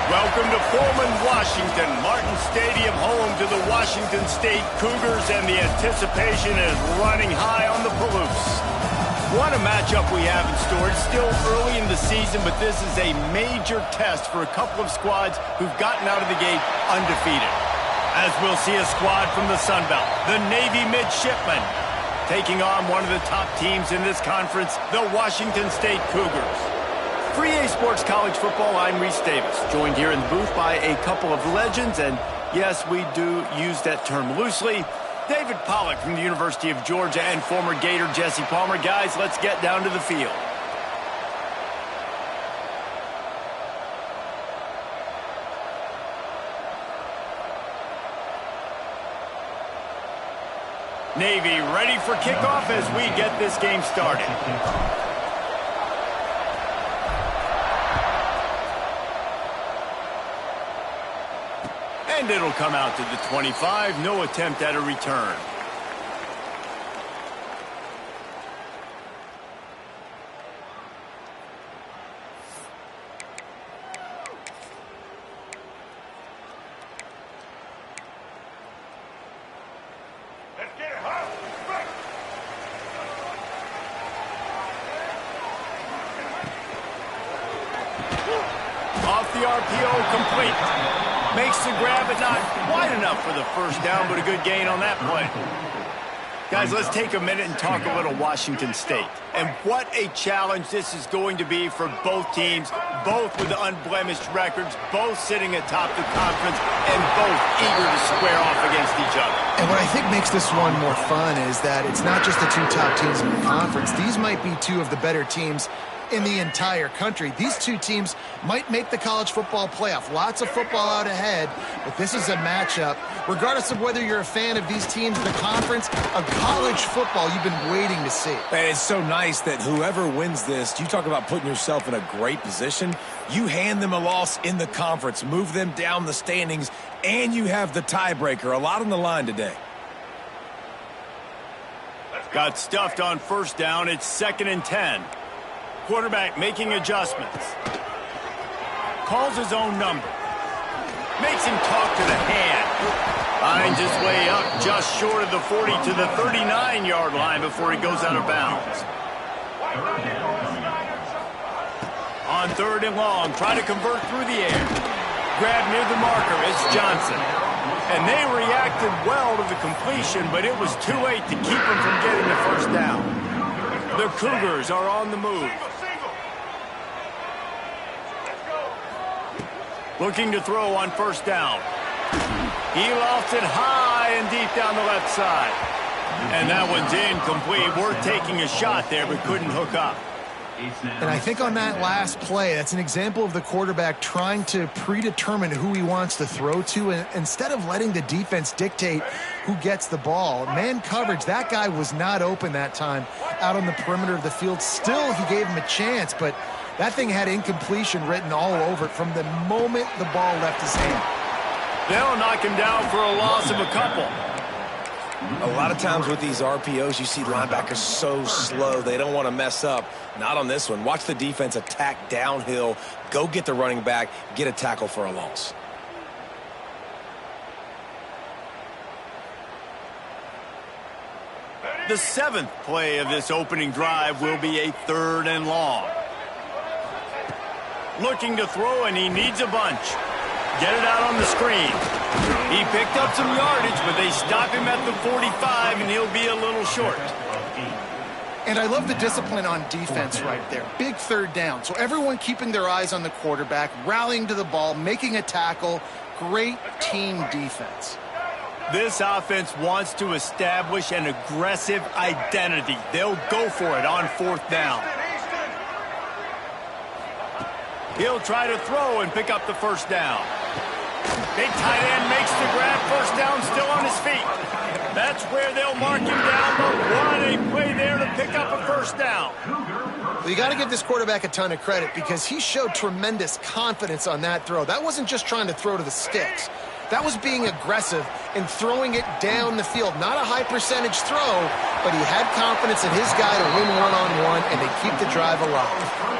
Welcome to Pullman, Washington. Martin Stadium, home to the Washington State Cougars, and the anticipation is running high on the Palouse. What a matchup we have in store. It's still early in the season, but this is a major test for a couple of squads who've gotten out of the gate undefeated. As we'll see a squad from the Sun Belt, the Navy Midshipmen, taking on one of the top teams in this conference, the Washington State Cougars. For EA Sports College Football, I'm Reese Davis, joined here in the booth by a couple of legends, and yes, we do use that term loosely. David Pollack from the University of Georgia and former Gator Jesse Palmer. Guys, let's get down to the field. Navy ready for kickoff as we get this game started. And it'll come out to the 25. No attempt at a return. Off the RPO, complete. Makes the grab, but not wide enough for the first down, but a good gain on that play. Guys, let's take a minute and talk a little Washington State. And what a challenge this is going to be for both teams, both with unblemished records, both sitting atop the conference, and both eager to square off against each other. And what I think makes this one more fun is that it's not just the two top teams in the conference. These might be two of the better teams in the entire country. These two teams might make the college football playoff. Lots of football out ahead, but this is a matchup. Regardless of whether you're a fan of these teams in the conference, of college football you've been waiting to see. And it's so nice that whoever wins this, you talk about putting yourself in a great position, you hand them a loss in the conference, move them down the standings, and you have the tiebreaker. A lot on the line today. Got stuffed on first down. It's 2nd and 10. Quarterback making adjustments. Calls his own number. Makes him talk to the hand. Finds his way up just short of the 40 to the 39-yard line before he goes out of bounds. On 3rd and long, try to convert through the air. Grab near the marker, it's Johnson. And they reacted well to the completion, but it was too late to keep him from getting the first down. The Cougars are on the move. Looking to throw on first down. He lofts it high and deep down the left side. And that one's incomplete. We're taking a shot there, but couldn't hook up. And I think on that last play, that's an example of the quarterback trying to predetermine who he wants to throw to, and instead of letting the defense dictate who gets the ball. Man coverage, that guy was not open that time out on the perimeter of the field. Still, he gave him a chance, but that thing had incompletion written all over it from the moment the ball left his hand. They'll knock him down for a loss of a couple. A lot of times with these RPOs, you see linebackers so slow, they don't want to mess up. Not on this one. Watch the defense attack downhill, go get the running back, get a tackle for a loss. The 7th play of this opening drive will be a 3rd and long. Looking to throw, and he needs a bunch. Get it out on the screen. He picked up some yardage, but they stop him at the 45, and he'll be a little short. And I love the discipline on defense right there. Big 3rd down. So everyone keeping their eyes on the quarterback, rallying to the ball, making a tackle. Great team defense. This offense wants to establish an aggressive identity. They'll go for it on 4th down. He'll try to throw and pick up the first down. Big tight end makes the grab. First down, still on his feet. That's where they'll mark him down. But what a play there to pick up a first down. Well, you got to give this quarterback a ton of credit because he showed tremendous confidence on that throw. That wasn't just trying to throw to the sticks. That was being aggressive and throwing it down the field. Not a high percentage throw, but he had confidence in his guy to win one-on-one and to keep the drive alive.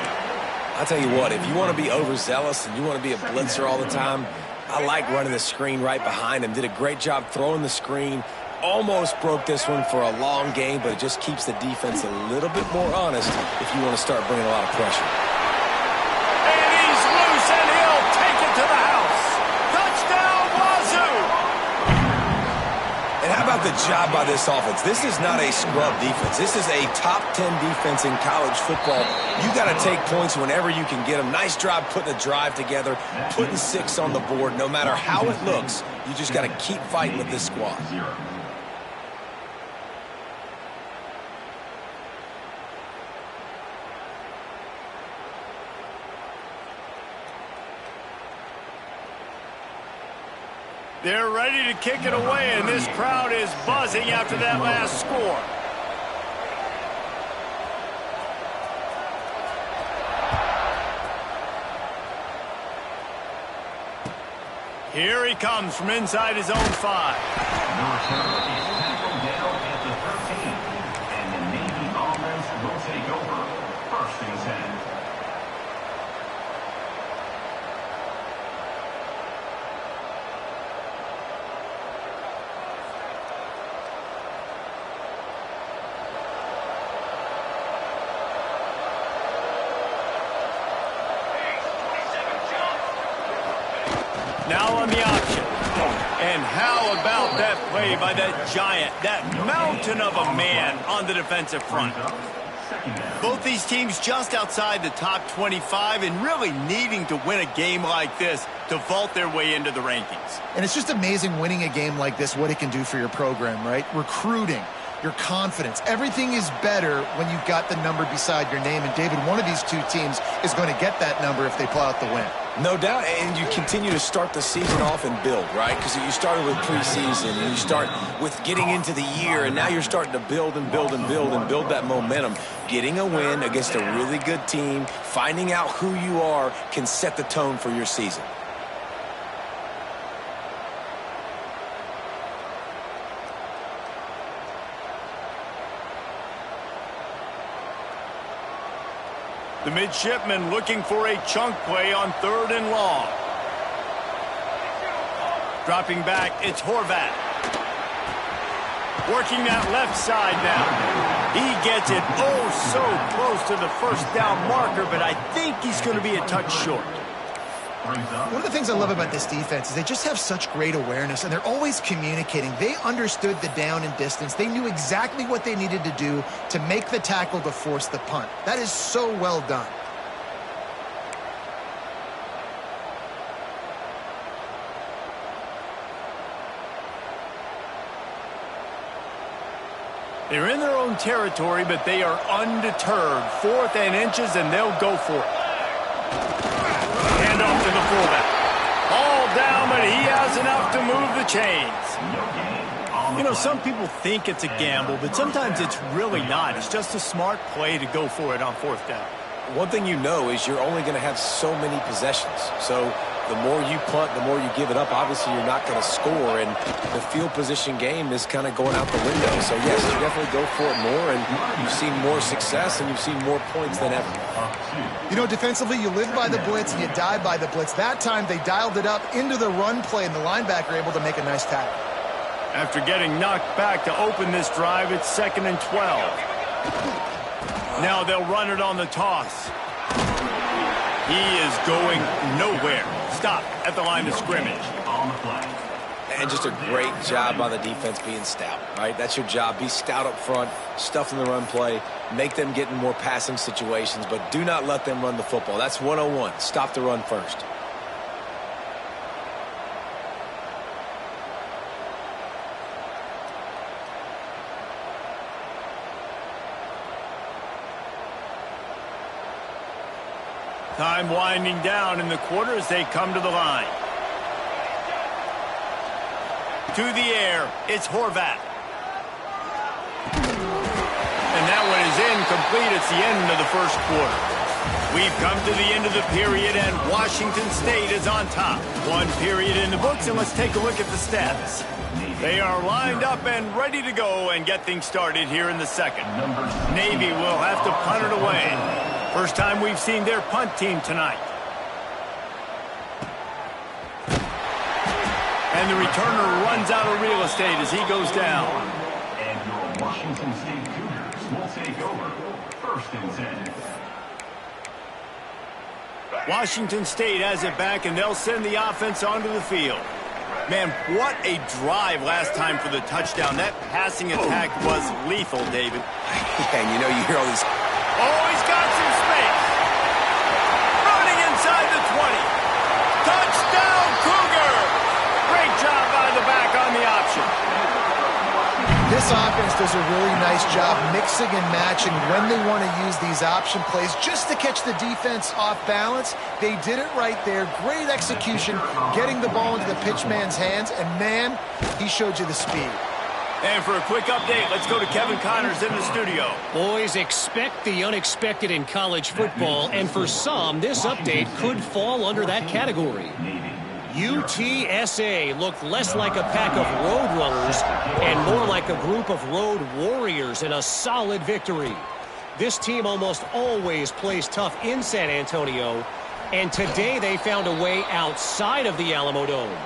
I'll tell you what, if you want to be overzealous and you want to be a blitzer all the time, I like running the screen right behind him. Did a great job throwing the screen. Almost broke this one for a long game, but it just keeps the defense a little bit more honest if you want to start bringing a lot of pressure. And he's loose, and he'll take it to the house. Touchdown, Wazoo! And how about the job by this offense? This is not a scrub defense. This is a top 10 defense in college football. You got to take points whenever you can get them. Nice job putting a drive together, putting 6 on the board. No matter how it looks, you just got to keep fighting with this squad. They're ready to kick it away, and this crowd is buzzing after that last score. Here he comes from inside his own 5. Number 7 is tackled down at the 13, and the Navy offense will take over. 1st and 10. Now on the option. And how about that play by that giant, that mountain of a man on the defensive front? Both these teams just outside the top 25 and really needing to win a game like this to vault their way into the rankings. And it's just amazing winning a game like this, what it can do for your program, right? Recruiting, your confidence. Everything is better when you've got the number beside your name. And, David, one of these two teams is going to get that number if they pull out the win. No doubt, and you continue to start the season off and build, right? Because you started with preseason, and you start with getting into the year, and now you're starting to build and build and build and build that momentum. Getting a win against a really good team, finding out who you are, can set the tone for your season. The midshipman looking for a chunk play on 3rd and long. Dropping back, it's Horvath. Working that left side now. He gets it oh so close to the 1st down marker, but I think he's going to be a touch short. One of the things I love about this defense is they just have such great awareness, and they're always communicating. They understood the down and distance. They knew exactly what they needed to do to make the tackle to force the punt. That is so well done. They're in their own territory, but they are undeterred. 4th and inches, and they'll go for it. Hand off to the fullback. All down, but he has enough to move the chains. You know, some people think it's a gamble, but sometimes it's really not. It's just a smart play to go for it on 4th down. One thing you know is you're only going to have so many possessions. So the more you punt, the more you give it up. Obviously, you're not going to score, and the field position game is kind of going out the window. So, yes, you definitely go for it more, and you've seen more success, and you've seen more points than ever. You know, defensively, you live by the blitz and you die by the blitz. That time, they dialed it up into the run play, and the linebacker able to make a nice tackle. After getting knocked back to open this drive, it's 2nd and 12. Now they'll run it on the toss. He is going nowhere. Stop at the line of scrimmage. And just a great job by the defense being stout, right? That's your job. Be stout up front, stuff in the run play, make them get in more passing situations, but do not let them run the football. That's 101. Stop the run first. Time winding down in the quarter as they come to the line. To the air, it's Horvath. And that one is incomplete. It's the end of the 1st quarter. We've come to the end of the period, and Washington State is on top. 1 period in the books, and let's take a look at the stats. They are lined up and ready to go and get things started here in the 2nd. Navy will have to punt it away. First time we've seen their punt team tonight. And the returner runs out of real estate as he goes down. And your Washington State Cougars will take over. First and 10. Washington State has it back, and they'll send the offense onto the field. Man, what a drive last time for the touchdown. That passing attack was lethal, David. Yeah, and you hear all these. Oh, he's got some space. Running inside the 20. Touchdown, Cougar! Great job by the back on the option. This offense does a really nice job mixing and matching when they want to use these option plays just to catch the defense off balance. They did it right there. Great execution, getting the ball into the pitchman's hands, and man, he showed you the speed. And for a quick update, let's go to Kevin Connors in the studio. Boys, expect the unexpected in college football, and for some, this update could fall under that category. UTSA looked less like a pack of road runners and more like a group of road warriors in a solid victory. This team almost always plays tough in San Antonio, and today they found a way outside of the Alamo Dome.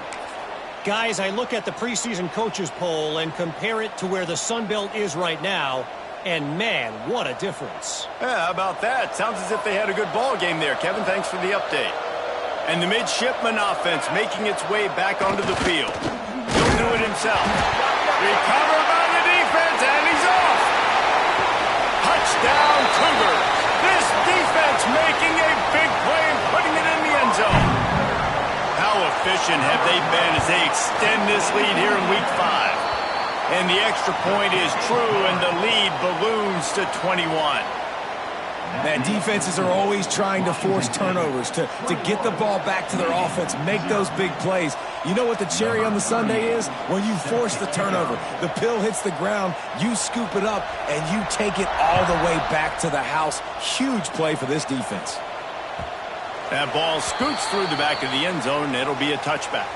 Guys, I look at the preseason coaches poll and compare it to where the Sun Belt is right now, and man, what a difference. Yeah, how about that? Sounds as if they had a good ball game there. Kevin, thanks for the update. And the midshipman offense making its way back onto the field. He'll do it himself. Recovered by the defense, and he's off. Touchdown, Cougars. This defense making a big play and putting it in the end zone. How efficient have they been as they extend this lead here in Week 5? And the extra point is true, and the lead balloons to 21. Man, defenses are always trying to force turnovers, to get the ball back to their offense, make those big plays. You know what the cherry on the sundae is? When you force the turnover, the pill hits the ground, you scoop it up, and you take it all the way back to the house. Huge play for this defense. That ball scoots through the back of the end zone, and it'll be a touchback.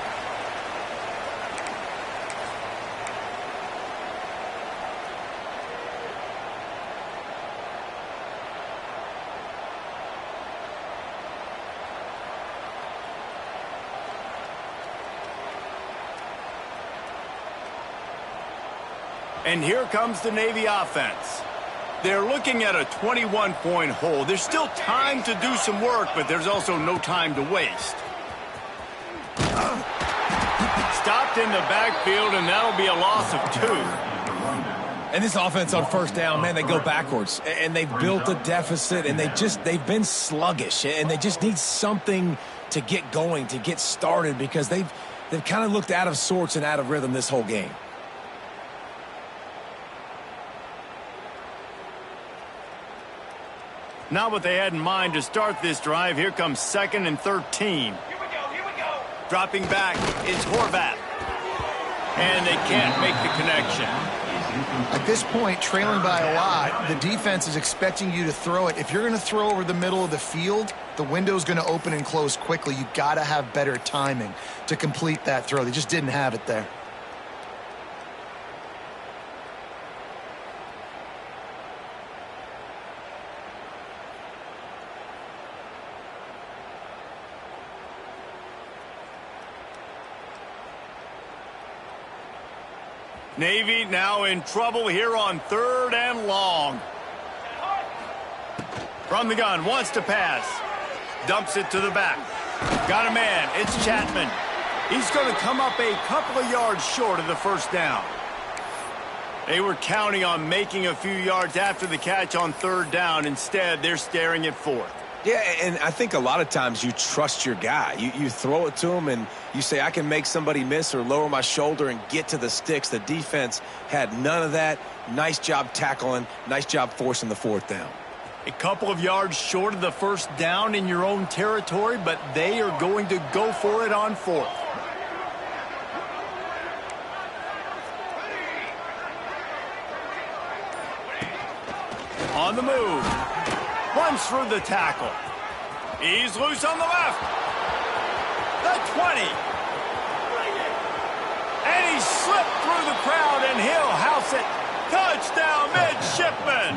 And here comes the Navy offense. They're looking at a 21-point hole. There's still time to do some work, but there's also no time to waste. Stopped in the backfield, and that'll be a loss of 2. And this offense on first down, man, they go backwards. And they've built a deficit, and they've been sluggish. And they just need something to get going, to get started, because they've kind of looked out of sorts and out of rhythm this whole game. Not what they had in mind to start this drive. Here comes 2nd and 13. Here we go. Dropping back is Horvath. And they can't make the connection. At this point, trailing by a lot, the defense is expecting you to throw it. If you're going to throw over the middle of the field, the window's going to open and close quickly. You've got to have better timing to complete that throw. They just didn't have it there. Navy now in trouble here on 3rd and long. From the gun, wants to pass. Dumps it to the back. Got a man, it's Chapman. He's going to come up a couple of yards short of the first down. They were counting on making a few yards after the catch on 3rd down. Instead, they're staring at 4th. Yeah, and I think a lot of times you trust your guy. You throw it to him, and you say, I can make somebody miss or lower my shoulder and get to the sticks. The defense had none of that. Nice job tackling. Nice job forcing the 4th down. A couple of yards short of the first down in your own territory, but they are going to go for it on 4th. On the move. Runs through the tackle. He's loose on the left. The 20. And he slipped through the crowd, and he'll house it. Touchdown, midshipman.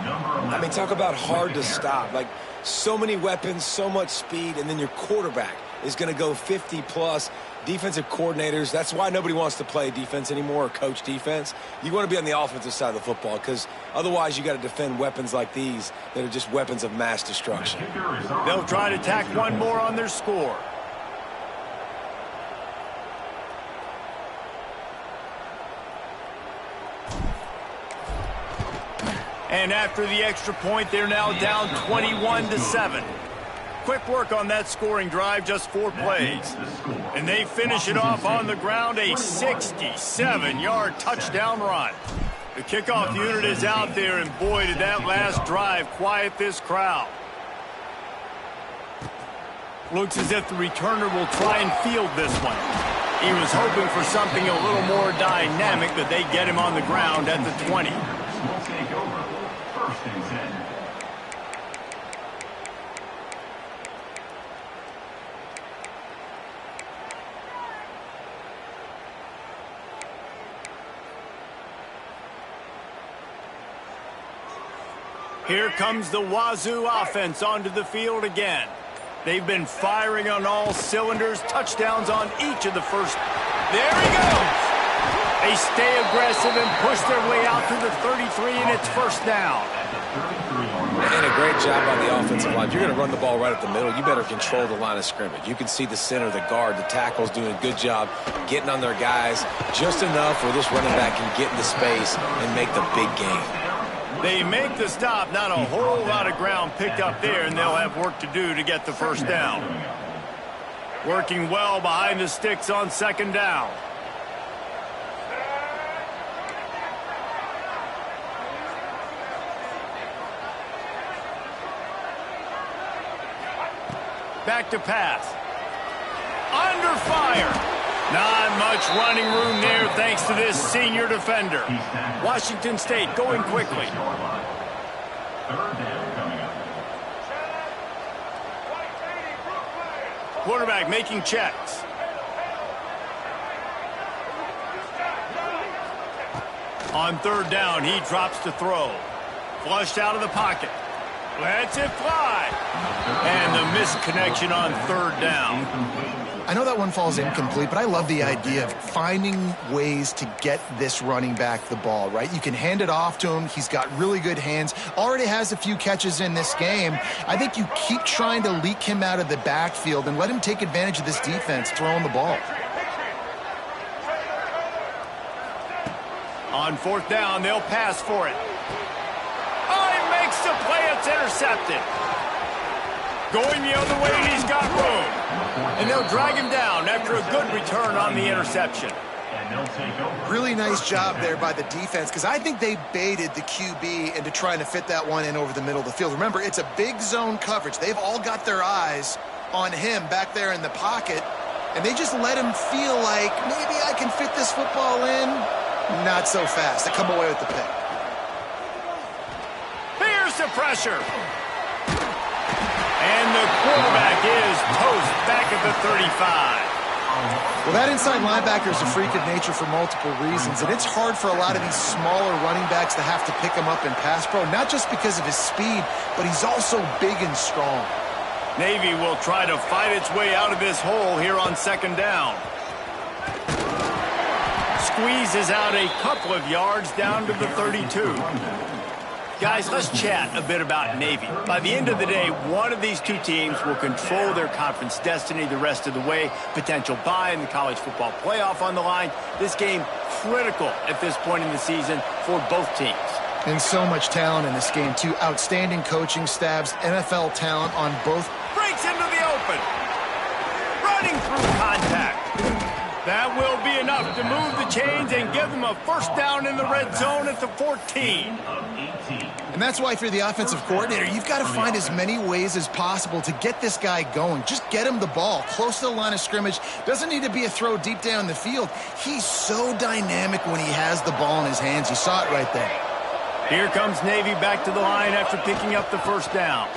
Number I mean, talk about hard to stop. Like, so many weapons, so much speed, and then your quarterback is going to go 50-plus. Defensive coordinators, that's why nobody wants to play defense anymore or coach defense. You want to be on the offensive side of the football because otherwise you got to defend weapons like these that are just weapons of mass destruction. They'll try to tack one more on their score. And after the extra point, they're now down 21-7. Quick work on that scoring drive, just 4 plays. And they finish it off on the ground, a 67-yard touchdown run. The kickoff unit is out there, and boy, did that last drive quiet this crowd. Looks as if the returner will try and field this one. He was hoping for something a little more dynamic, but they get him on the ground at the 20. Will take over. First and 10. Here comes the Wazoo offense onto the field again. They've been firing on all cylinders, touchdowns on each of the first. There he goes! They stay aggressive and push their way out to the 33, and it's first down. And a great job on the offensive line. If you're going to run the ball right at the middle, you better control the line of scrimmage. You can see the center, the guard, the tackles doing a good job getting on their guys just enough where this running back can get into space and make the big game. They make the stop, not a whole lot of ground picked up there, and they'll have work to do to get the first down. Working well behind the sticks on second down. Back to pass. Under fire. Not much running room there thanks to this senior defender. Washington State going quickly. Third down coming up. Quarterback making checks. On third down, he drops to throw. Flushed out of the pocket. Lets it fly. And the misconnection on third down. I know that one falls incomplete, but I love the idea of finding ways to get this running back the ball, right? You can hand it off to him. He's got really good hands. Already has a few catches in this game. I think you keep trying to leak him out of the backfield and let him take advantage of this defense throwing the ball. On fourth down, they'll pass for it. Oh, he makes the play. It's intercepted. Going the other way, and he's got room. And they'll drag him down after a good return on the interception. Really nice job there by the defense, because I think they baited the QB into trying to fit that one in over the middle of the field. Remember, it's a big zone coverage. They've all got their eyes on him back there in the pocket, and they just let him feel like, maybe I can fit this football in. Not so fast. They come away with the pick. Here's the pressure. And the quarterback is toast back at the 35. Well, that inside linebacker is a freak of nature for multiple reasons, and it's hard for a lot of these smaller running backs to have to pick him up in pass pro, not just because of his speed, but he's also big and strong. Navy will try to fight its way out of this hole here on second down. Squeezes out a couple of yards down to the 32. Guys, let's chat a bit about Navy. By the end of the day, one of these two teams will control their conference destiny the rest of the way. Potential bye in the college football playoff on the line. This game critical at this point in the season for both teams. And so much talent in this game, too. Outstanding coaching staffs, NFL talent on both. Breaks into the open. Running through contact. That will be enough to move the chains and give them a first down in the red zone at the 14. And that's why if you're the offensive coordinator, you've got to find as many ways as possible to get this guy going. Just get him the ball close to the line of scrimmage. Doesn't need to be a throw deep down the field. He's so dynamic when he has the ball in his hands. You saw it right there. Here comes Navy back to the line after picking up the first down.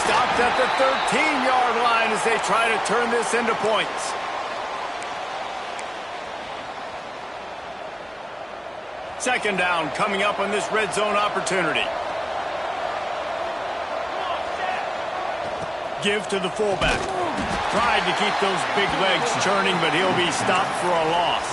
Stopped at the 13-yard line as they try to turn this into points. Second down coming up on this red zone opportunity. Give to the fullback. Tried to keep those big legs churning, but he'll be stopped for a loss.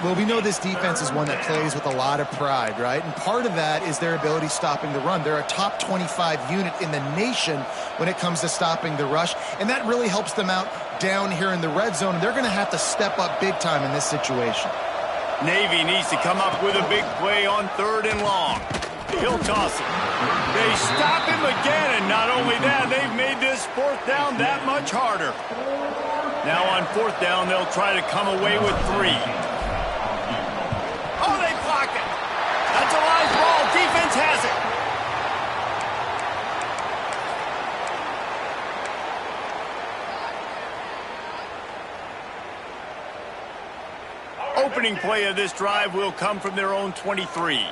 Well, we know this defense is one that plays with a lot of pride, right? And part of that is their ability stopping the run. They're a top 25 unit in the nation when it comes to stopping the rush, and that really helps them out down here in the red zone. They're going to have to step up big time in this situation. Navy needs to come up with a big play on 3rd and long. He'll toss it. They stop him again, and not only that, they've made this 4th down that much harder. Now on 4th down, they'll try to come away with 3. Oh, they blocked it. That's a live ball. Defense has it. Opening play of this drive will come from their own 23.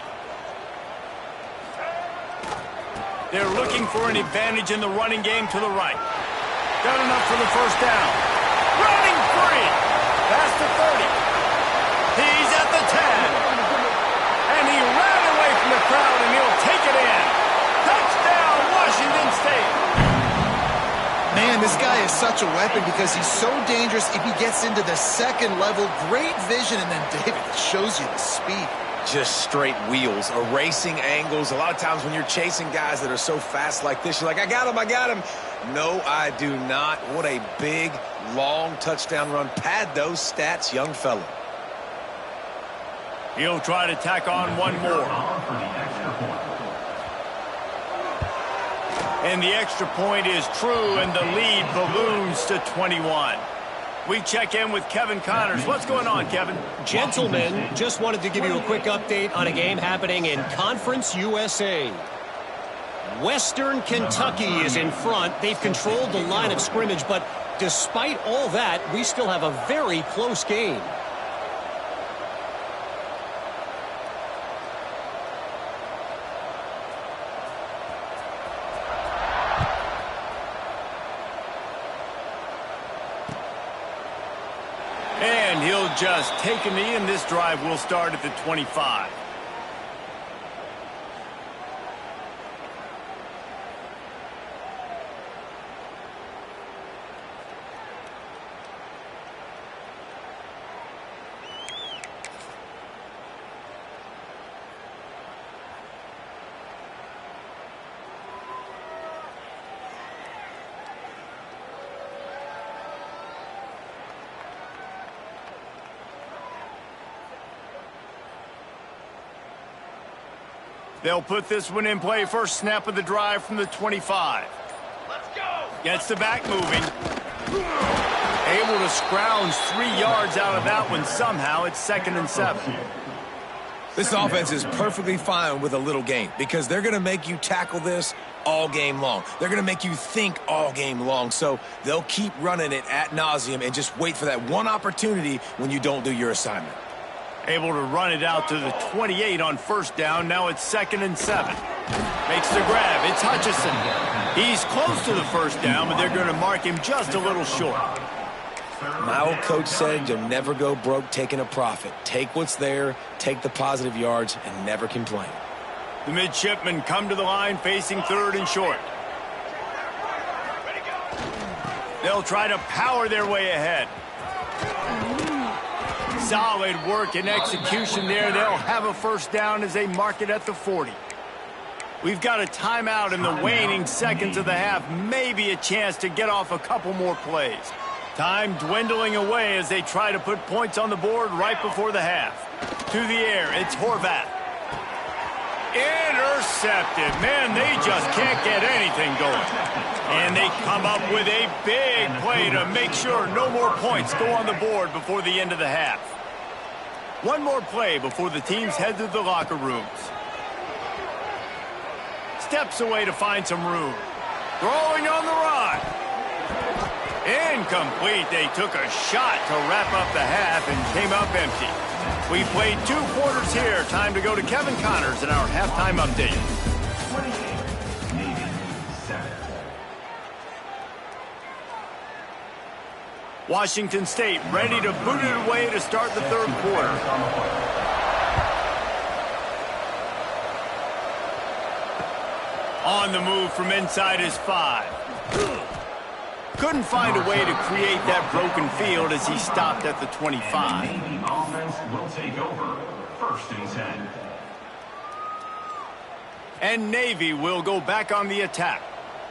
They're looking for an advantage in the running game to the right. Got enough for the 1st down. Running free. Past the 30. He's at the 10. And he ran away from the crowd, and he'll take it in. Touchdown, Washington State. Man, this guy is such a weapon because he's so dangerous if he gets into the 2nd level. Great vision, and then David shows you the speed. Just straight wheels, erasing angles. A lot of times when you're chasing guys that are so fast like this, you're like, I got him. No, I do not. What a big, long touchdown run. Pad those stats, young fella. He'll try to tack on one more. And the extra point is true, and the lead balloons to 21. We check in with Kevin Connors. What's going on, Kevin? Gentlemen, just wanted to give you a quick update on a game happening in Conference USA. Western Kentucky is in front. They've controlled the line of scrimmage, but despite all that, we still have a very close game. And he'll just take a knee, and this drive will start at the 25. They'll put this one in play. First snap of the drive from the 25. Let's go. Gets the back moving. Able to scrounge 3 yards out of that one somehow. It's 2nd and 7. This offense is perfectly fine with a little game because they're going to make you tackle this all game long. They're going to make you think all game long. So they'll keep running it ad nauseum and just wait for that one opportunity when you don't do your assignment. Able to run it out to the 28 on 1st down. Now it's 2nd and 7. Makes the grab. It's Hutchinson. He's close to the 1st down, but they're going to mark him just a little short. My old coach said you'll never go broke taking a profit. Take what's there, take the positive yards, and never complain. The midshipmen come to the line facing 3rd and short. They'll try to power their way ahead. Solid work and execution there. They'll have a 1st down as they mark it at the 40. We've got a timeout in the waning seconds of the half. Maybe a chance to get off a couple more plays. Time dwindling away as they try to put points on the board right before the half. To the air, it's Horvath. Intercepted. Man, they just can't get anything going. And they come up with a big play to make sure no more points go on the board before the end of the half. One more play before the teams head to the locker rooms. Steps away to find some room. Throwing on the run. Incomplete. They took a shot to wrap up the half and came up empty. We played 2 quarters here. Time to go to Kevin Connors in our halftime update. 28, Navy 7. Washington State ready to boot it away to start the 3rd quarter. On the move from inside is 5. Couldn't find a way to create that broken field as he stopped at the 25. Navy offense will take over. First and 10. And Navy will go back on the attack.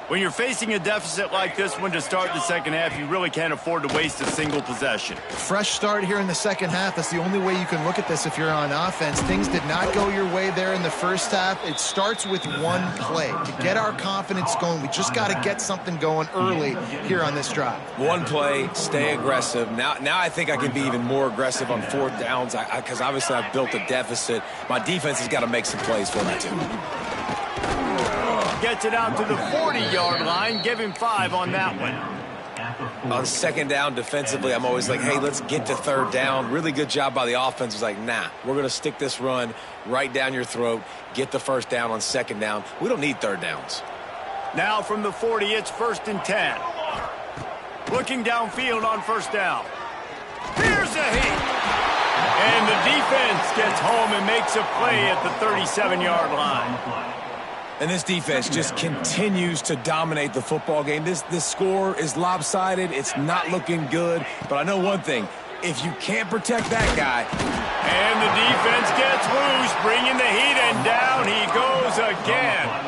When you're facing a deficit like this one to start the second half, you really can't afford to waste a single possession. Fresh start here in the second half. That's the only way you can look at this if you're on offense. Things did not go your way there in the first half. It starts with one play. To get our confidence going, we just got to get something going early here on this drive. One play, stay aggressive. Now I think I can be even more aggressive on fourth downs because obviously I've built a deficit. My defense has got to make some plays for me too. Gets it out to the 40-yard line. Give him 5 on that one. On second down defensively, I'm always like, hey, let's get to third down. Really good job by the offense. It's like, nah, we're going to stick this run right down your throat, get the first down on second down. We don't need third downs. Now from the 40, it's first and 10. Looking downfield on first down. Here's a hit. And the defense gets home and makes a play at the 37-yard line. And this defense just continues to dominate the football game. This score is lopsided. It's not looking good. But I know one thing. If you can't protect that guy. And the defense gets loose, bringing the heat, and down he goes again.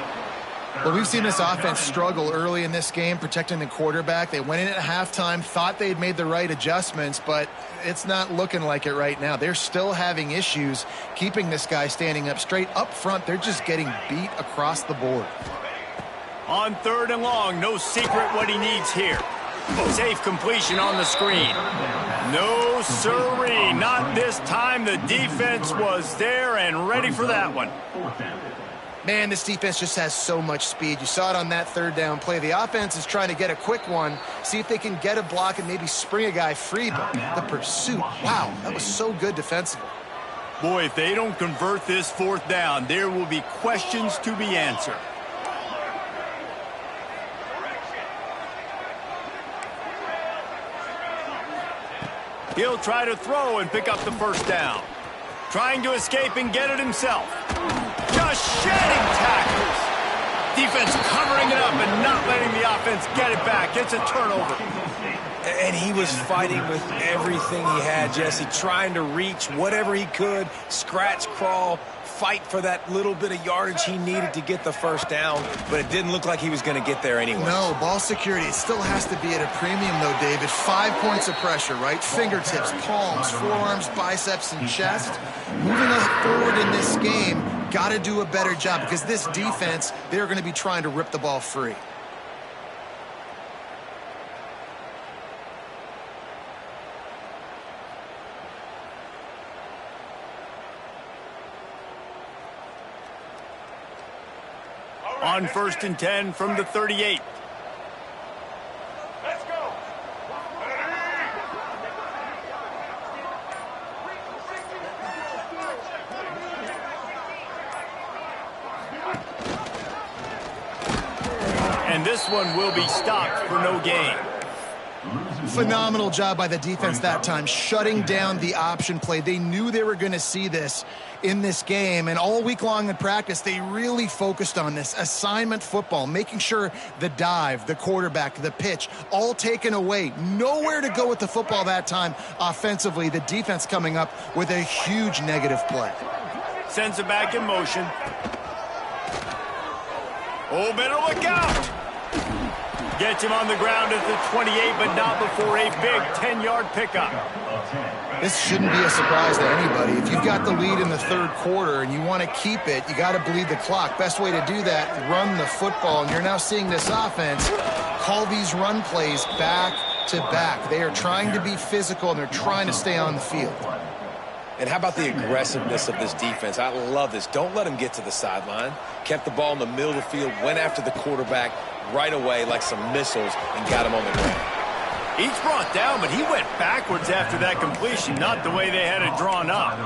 Well, we've seen this offense struggle early in this game, protecting the quarterback. They went in at halftime, thought they'd made the right adjustments, but it's not looking like it right now. They're still having issues keeping this guy standing up straight. Up front, they're just getting beat across the board. On third and long, no secret what he needs here. Safe completion on the screen. No siree, not this time. The defense was there and ready for that one. Man, this defense just has so much speed. You saw it on that third down play. The offense is trying to get a quick one, see if they can get a block and maybe spring a guy free. But the pursuit, wow, that was so good defensively. Boy, if they don't convert this fourth down, there will be questions to be answered. He'll try to throw and pick up the first down. Trying to escape and get it himself. Just shedding tackles. Defense covering it up and not letting the offense get it back. It's a turnover. And he was fighting with everything he had, Jesse, trying to reach whatever he could, scratch, crawl, fight for that little bit of yardage he needed to get the first down, but it didn't look like he was going to get there anyway. No, ball security, it still has to be at a premium, though, David. 5 points of pressure, right? Fingertips, palms, forearms, biceps, and chest. Moving forward in this game, got to do a better job because this defense, they're going to be trying to rip the ball free. On first and 10 from the 38. Let's go. And this one will be stopped for no gain. Phenomenal job by the defense that time, shutting down the option play. They knew they were going to see this in this game, and all week long in practice, they really focused on this assignment football, making sure the dive, the quarterback, the pitch, all taken away. Nowhere to go with the football that time offensively. The defense coming up with a huge negative play. Sends it back in motion. Oh, better look out. Gets him on the ground at the 28, but not before a big 10-yard pickup. This shouldn't be a surprise to anybody. If you've got the lead in the third quarter and you want to keep it, you got to bleed the clock. Best way to do that, run the football. And you're now seeing this offense call these run plays back to back. They are trying to be physical, and they're trying to stay on the field. And how about the aggressiveness of this defense? I love this. Don't let them get to the sideline. Kept the ball in the middle of the field, went after the quarterback right away like some missiles and got him on the ground. Each brought down, but he went backwards after that completion, not the way they had it drawn up.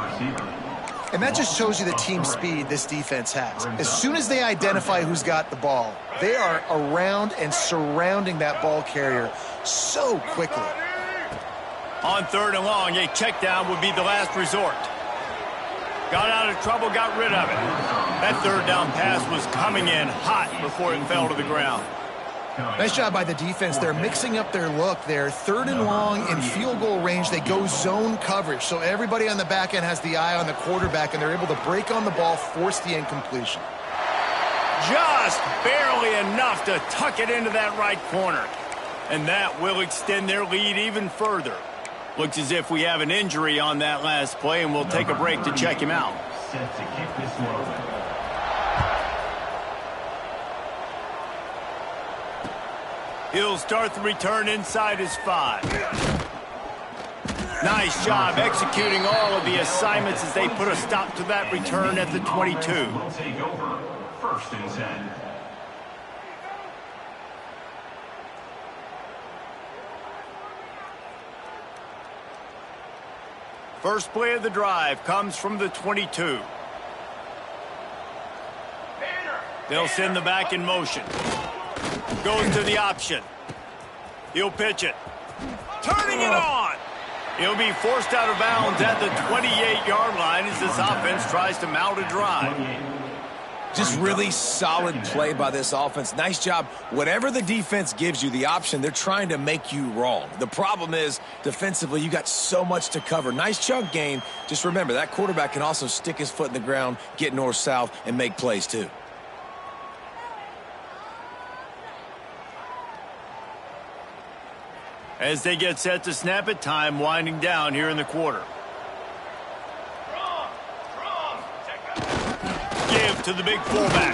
And that just shows you the team speed this defense has. As soon as they identify who's got the ball, they are around and surrounding that ball carrier so quickly. On third and long, a check down would be the last resort. Got out of trouble, got rid of it. That third down pass was coming in hot before it fell to the ground. Nice job by the defense. They're mixing up their look. They're 3rd and long in field goal range. They go zone coverage. So everybody on the back end has the eye on the quarterback, and they're able to break on the ball, force the incompletion. Just barely enough to tuck it into that right corner. And that will extend their lead even further. Looks as if we have an injury on that last play, and we'll take a break to check him out. Set to kick this one. He'll start the return inside his 5. Nice job executing all of the assignments as they put a stop to that return at the 22. Will take over. 1st and 10. First play of the drive comes from the 22. They'll send the back in motion. Goes to the option. He'll pitch it. Turning it on. He'll be forced out of bounds at the 28-yard line as this offense tries to mount a drive. Just really solid play by this offense. Nice job. Whatever the defense gives you the option, they're trying to make you wrong. The problem is, defensively, you got so much to cover. Nice chunk gain. Just remember, that quarterback can also stick his foot in the ground, get north-south, and make plays too. As they get set to snap it, time winding down here in the quarter. Give to the big fullback.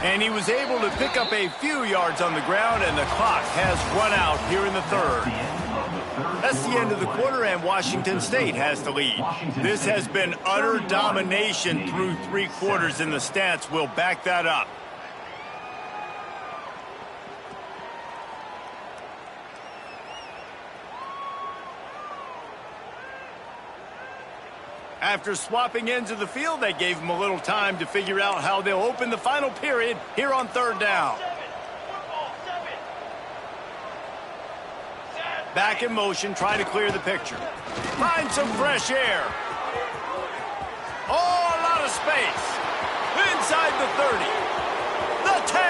And he was able to pick up a few yards on the ground, and the clock has run out here in the 3rd. That's the end of the quarter, and Washington State has the lead. This has been utter domination through 3 quarters, and the stats will back that up. After swapping ends of the field, they gave him a little time to figure out how they'll open the final period here on 3rd down. Back in motion, try to clear the picture. Find some fresh air. Oh, a lot of space. Inside the 30. The 10.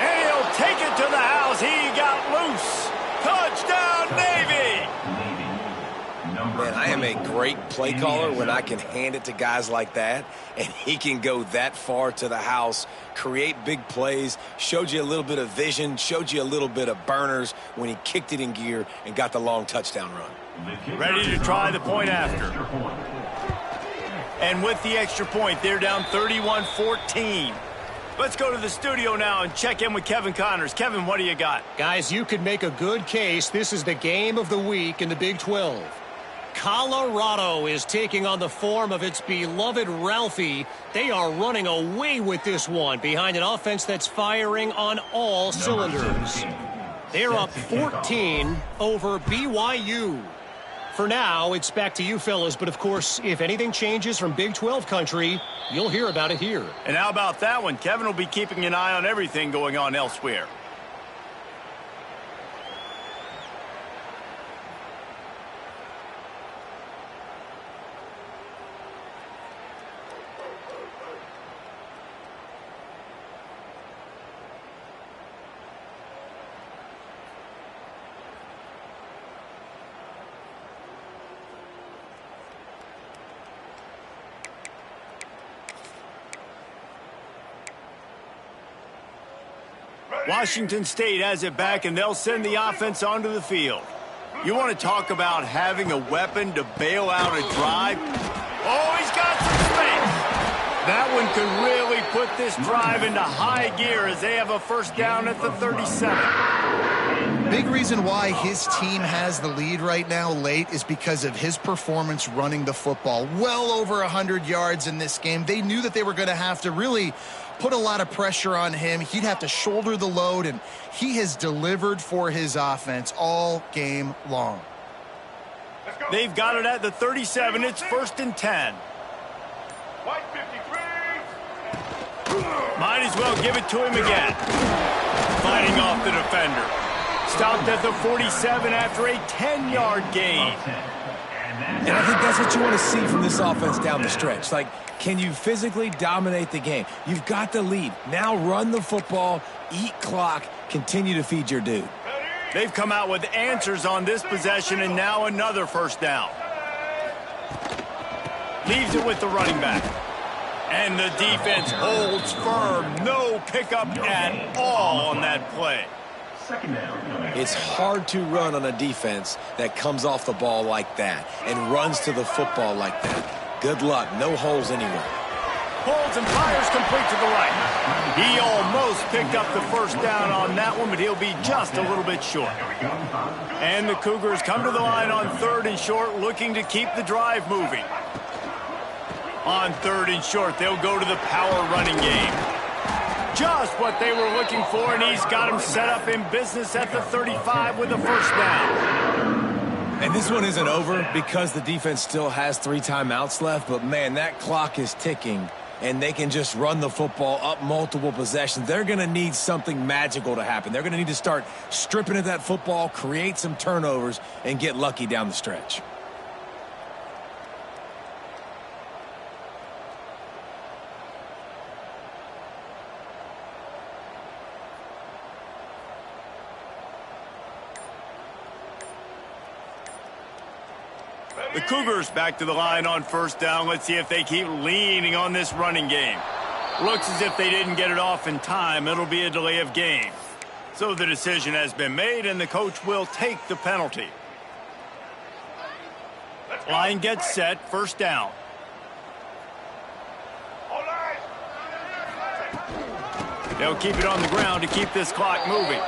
And he'll take it to the house. He got loose. Touchdown, Navy. Man, I am a great play caller when I can hand it to guys like that, and he can go that far to the house, create big plays, showed you a little bit of vision, showed you a little bit of burners when he kicked it in gear and got the long touchdown run. Ready to try the point after. And with the extra point, they're down 31-14. Let's go to the studio now and check in with Kevin Connors. Kevin, what do you got? Guys, you could make a good case. This is the game of the week in the Big 12. Colorado is taking on the form of its beloved Ralphie. They are running away with this one behind an offense that's firing on all cylinders. They're up 14 over BYU. For now, it's back to you fellas, but of course, if anything changes from Big 12 country, you'll hear about it here. And how about that one? Kevin will be keeping an eye on everything going on elsewhere. Washington State has it back, and they'll send the offense onto the field. You want to talk about having a weapon to bail out a drive? Oh, he's got some space. That one could really put this drive into high gear as they have a first down at the 37. Big reason why his team has the lead right now late is because of his performance running the football. Well over 100 yards in this game. They knew that they were going to have to really put a lot of pressure on him. He'd have to shoulder the load, and he has delivered for his offense all game long. They've got it at the 37. It's 1st and 10. Might as well give it to him again. Fighting off the defender. Stopped at the 47 after a 10-yard gain. And I think that's what you want to see from this offense down the stretch. Like, can you physically dominate the game? You've got the lead. Now run the football, eat clock, continue to feed your dude. They've come out with answers on this possession, and now another first down. Leaves it with the running back. And the defense holds firm. No pickup at all on that play. It's hard to run on a defense that comes off the ball like that and runs to the football like that. Good luck. No holes anywhere. Holds and fires complete to the right. He almost picked up the first down on that one, but he'll be just a little bit short. And the Cougars come to the line on 3rd and short, looking to keep the drive moving. On 3rd and short, they'll go to the power running game. Just what they were looking for, and he's got him set up in business at the 35 with a first down. And this one isn't over because the defense still has 3 timeouts left, but man, that clock is ticking, and they can just run the football up multiple possessions. They're going to need something magical to happen. They're going to need to start stripping at that football, create some turnovers, and get lucky down the stretch. The Cougars back to the line on first down. Let's see if they keep leaning on this running game. Looks as if they didn't get it off in time. It'll be a delay of game. So the decision has been made, and the coach will take the penalty. Line gets set, first down. They'll keep it on the ground to keep this clock moving.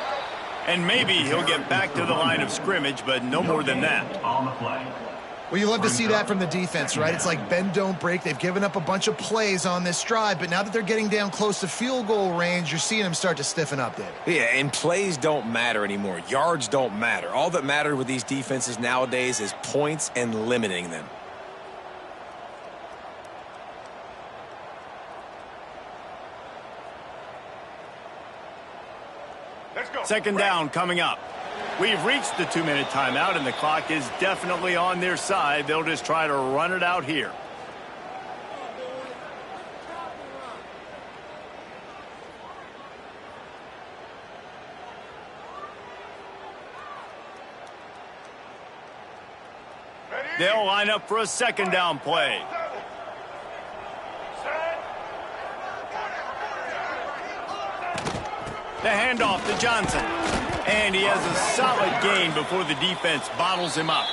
And maybe he'll get back to the line of scrimmage, but no more than that. On the play. Well, you love to see that from the defense, right? It's like bend, don't break. They've given up a bunch of plays on this drive, but now that they're getting down close to field goal range, you're seeing them start to stiffen up, David. Yeah, and plays don't matter anymore. Yards don't matter. All that matters with these defenses nowadays is points and limiting them. Second down coming up. We've reached the 2-minute timeout, and the clock is definitely on their side. They'll just try to run it out here. They'll line up for a second down play. The handoff to Johnson. And he has a solid gain before the defense bottles him up.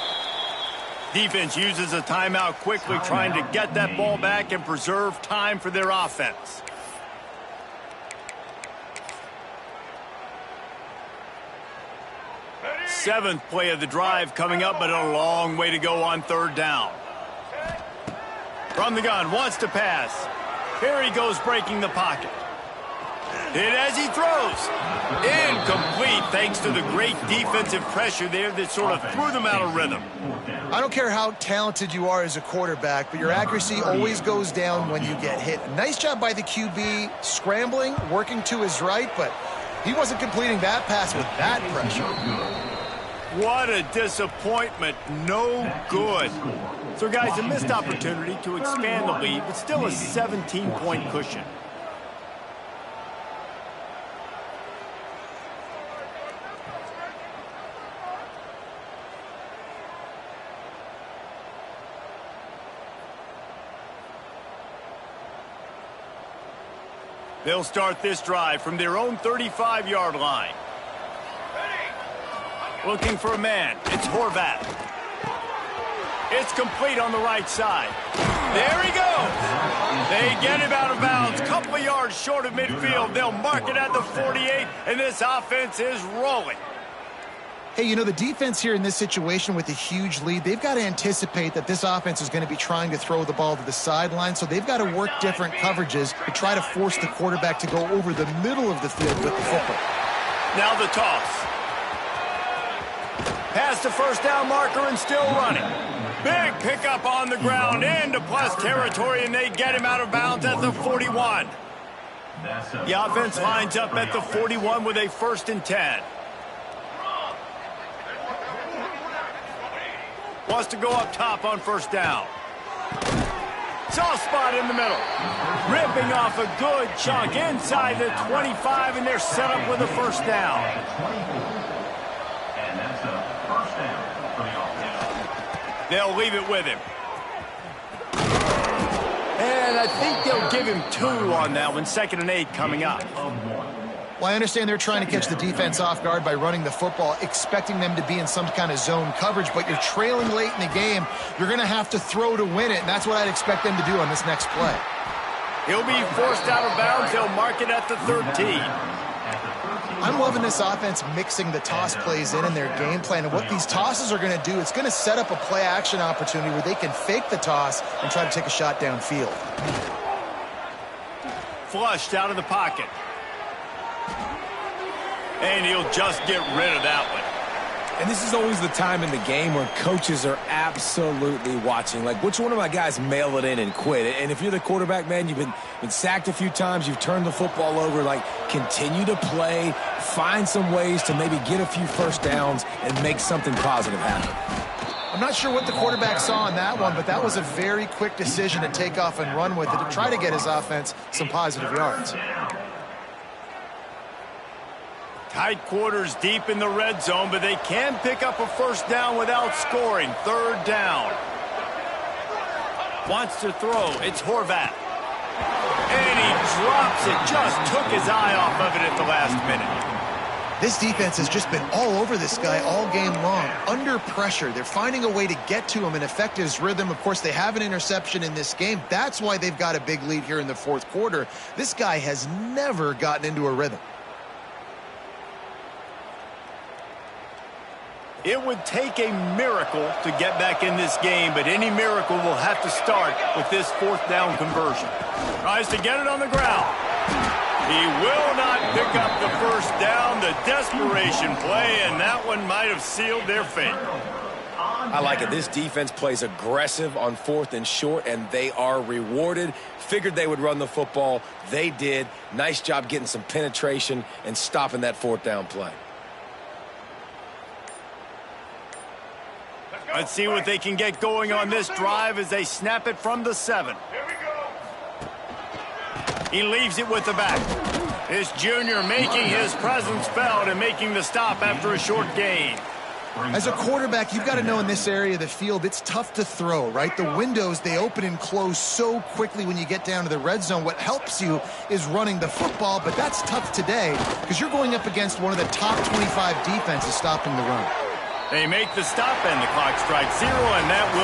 Defense uses a timeout quickly, trying to get that ball back and preserve time for their offense. Seventh play of the drive coming up, but a long way to go on third down. From the gun, wants to pass. Here he goes, breaking the pocket. Hit as he throws. Incomplete, thanks to the great defensive pressure there that sort of threw them out of rhythm. I don't care how talented you are as a quarterback, but your accuracy always goes down when you get hit. Nice job by the QB scrambling, working to his right, but he wasn't completing that pass with that pressure. What a disappointment. No good. So, guys, a missed opportunity to expand the lead, but still a 17-point cushion. They'll start this drive from their own 35-yard line. Looking for a man. It's Horvath. It's complete on the right side. There he goes. They get him out of bounds. Couple of yards short of midfield. They'll mark it at the 48, and this offense is rolling. Hey, you know, the defense here in this situation with a huge lead, they've got to anticipate that this offense is going to be trying to throw the ball to the sideline, so they've got to work different coverages to try to force the quarterback to go over the middle of the field with the football. Now the toss. Past the first down marker and still running. Big pickup on the ground into plus territory, and they get him out of bounds at the 41. The offense lines up at the 41 with a 1st and 10. Wants to go up top on first down. Soft spot in the middle. Ripping off a good chunk inside the 25, and they're set up with a first down. And that's a first down for the offense. They'll leave it with him. And I think they'll give him 2 on that one. 2nd and 8 coming up. Well, I understand they're trying to catch the defense off guard by running the football, expecting them to be in some kind of zone coverage, but you're trailing late in the game. You're going to have to throw to win it, and that's what I'd expect them to do on this next play. He'll be forced out of bounds. They'll mark it at the 13. I'm loving this offense mixing the toss plays in their game plan, and what these tosses are going to do, it's going to set up a play-action opportunity where they can fake the toss and try to take a shot downfield. Flushed out of the pocket. And he'll just get rid of that one. And this is always the time in the game where coaches are absolutely watching. Like, which one of my guys mail it in and quit? And if you're the quarterback, man, you've been sacked a few times, you've turned the football over, like, continue to play, find some ways to maybe get a few first downs and make something positive happen. I'm not sure what the quarterback saw on that one, but that was a very quick decision to take off and run with it to try to get his offense some positive yards. Tight quarters deep in the red zone, but they can pick up a first down without scoring. 3rd down. Wants to throw. It's Horvat. And he drops it. Just took his eye off of it at the last minute. This defense has just been all over this guy all game long. Under pressure. They're finding a way to get to him and affect his rhythm. Of course, they have an interception in this game. That's why they've got a big lead here in the 4th quarter. This guy has never gotten into a rhythm. It would take a miracle to get back in this game, but any miracle will have to start with this 4th down conversion. Tries to get it on the ground. He will not pick up the first down. The desperation play, and that one might have sealed their fate. I like it. This defense plays aggressive on 4th and short, and they are rewarded. Figured they would run the football. They did. Nice job getting some penetration and stopping that 4th down play. Let's see what they can get going on this drive as they snap it from the 7. He leaves it with the back. This junior making his presence felt and making the stop after a short gain. As a quarterback, you've got to know in this area of the field, it's tough to throw, right? The windows, they open and close so quickly when you get down to the red zone. What helps you is running the football, but that's tough today because you're going up against one of the top 25 defenses stopping the run. They make the stop and the clock strikes 0, and that will